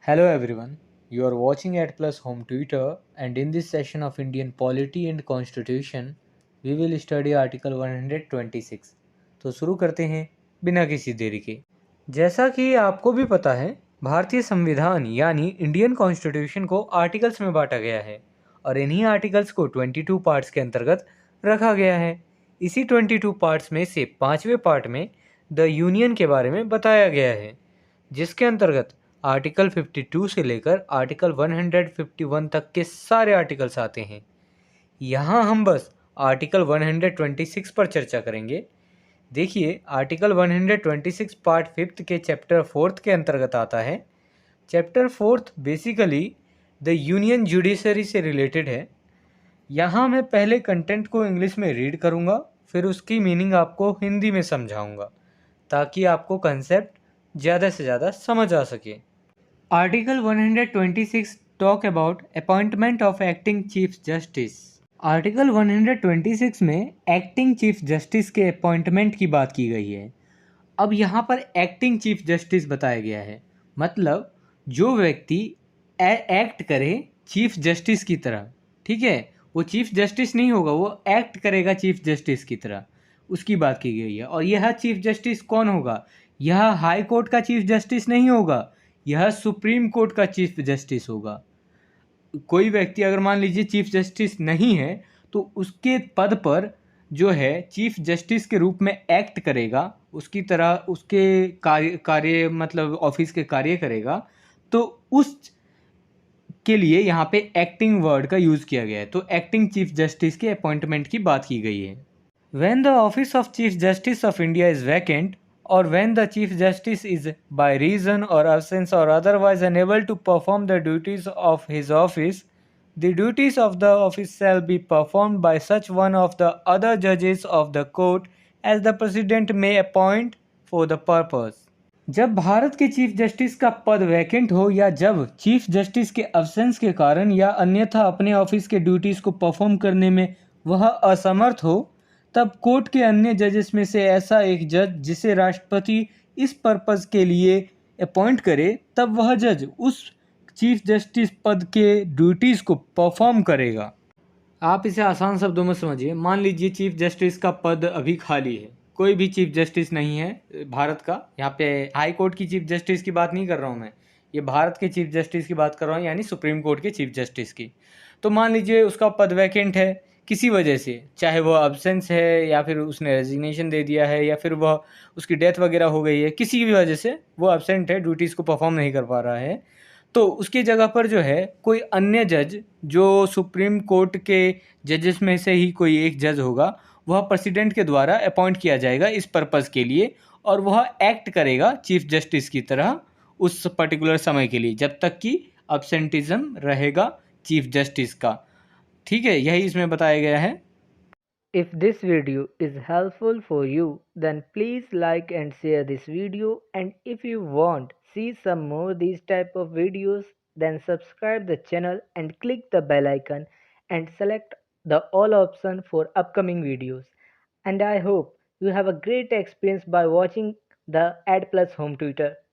Hello everyone, you are watching at Plus Home Tutor, and in this session of Indian Polity and Constitution, we will study Article 126. तो शुरू करते हैं बिना किसी देरी के। जैसा कि आपको भी पता है, भारतीय संविधान यानी इंडियन कॉन्स्टिट्यूशन को आर्टिकल्स में बांटा गया है और इन्हीं आर्टिकल्स को 22 पार्ट्स के अंतर्गत रखा गया है। इसी 22 पार्ट्स में से 5वें पार्ट में द यूनियन के बारे में बताया गया है, जिसके अंतर्गत आर्टिकल 52 से लेकर आर्टिकल 151 तक के सारे आर्टिकल्स आते हैं। यहाँ हम बस आर्टिकल 126 पर चर्चा करेंगे। देखिए, आर्टिकल 126 पार्ट 5 के चैप्टर 4 के अंतर्गत आता है। Chapter 4 basically the union judiciary से रिलेटेड है। यहाँ मैं पहले कंटेंट को इंग्लिश में रीड करूँगा, फिर उसकी मीनिंग आपको हिंदी में समझाऊँगा ताकि आपको कंसेप्ट ज़्यादा से ज़्यादा समझ आ सके। Article 126 talk about appointment of acting chief justice. Article 126 में एक्टिंग चीफ जस्टिस के अपॉइंटमेंट की बात की गई है। अब यहाँ पर एक्टिंग चीफ जस्टिस बताया गया है, मतलब जो व्यक्ति एक्ट करे चीफ जस्टिस की तरह। ठीक है, वो चीफ जस्टिस नहीं होगा, वो एक्ट करेगा चीफ जस्टिस की तरह, उसकी बात की गई है। और यह चीफ जस्टिस कौन होगा? यह हाई कोर्ट का चीफ जस्टिस नहीं होगा, यह सुप्रीम कोर्ट का चीफ जस्टिस होगा। कोई व्यक्ति अगर मान लीजिए चीफ जस्टिस नहीं है तो उसके पद पर जो है चीफ जस्टिस के रूप में एक्ट करेगा, उसकी तरह उसके कार्य मतलब ऑफिस के कार्य करेगा, तो उस के लिए यहाँ पे एक्टिंग वर्ड का यूज़ किया गया है। तो एक्टिंग चीफ जस्टिस के अपॉइंटमेंट की बात की गई है। When the office of Chief Justice of India is vacant, or when the Chief Justice is by reason or absence or otherwise unable to perform the duties of his office, the duties of the office shall be performed by such one of the other judges of the court as the President may appoint for the purpose. जब भारत के chief justice का पद vacant हो या जब chief justice के absence के कारण या अन्यथा अपने ऑफिस के ड्यूटीज़ को परफॉर्म करने में वह असमर्थ हो, तब कोर्ट के अन्य जजेस में से ऐसा एक जज जिसे राष्ट्रपति इस पर्पज़ के लिए अपॉइंट करे, तब वह जज उस चीफ जस्टिस पद के ड्यूटीज़ को परफॉर्म करेगा। आप इसे आसान शब्दों में समझिए। मान लीजिए चीफ जस्टिस का पद अभी खाली है, कोई भी चीफ जस्टिस नहीं है भारत का। यहाँ पे हाई कोर्ट की चीफ जस्टिस की बात नहीं कर रहा हूँ मैं, ये भारत के चीफ जस्टिस की बात कर रहा हूँ, यानी सुप्रीम कोर्ट के चीफ जस्टिस की। तो मान लीजिए उसका पद वैकेंट है किसी वजह से, चाहे वह अब्सेंस है या फिर उसने रेजिग्नेशन दे दिया है या फिर वह उसकी डेथ वगैरह हो गई है, किसी भी वजह से वो अब्सेंट है, ड्यूटीज़ को परफॉर्म नहीं कर पा रहा है, तो उसकी जगह पर जो है कोई अन्य जज, जो सुप्रीम कोर्ट के जजेस में से ही कोई एक जज होगा, वह प्रेसिडेंट के द्वारा अपॉइंट किया जाएगा इस पर्पज़ के लिए, और वह एक्ट करेगा चीफ जस्टिस की तरह उस पर्टिकुलर समय के लिए, जब तक कि अब्सेंटिज्म रहेगा चीफ जस्टिस का। ठीक है, यही इसमें बताया गया है। If this video is helpful for you, then please like and share this video, and if you want see some more these type of videos, then subscribe the channel and click the bell icon and select the all option for upcoming videos. And I hope you have a great experience by watching the Ad Plus Home Tutor.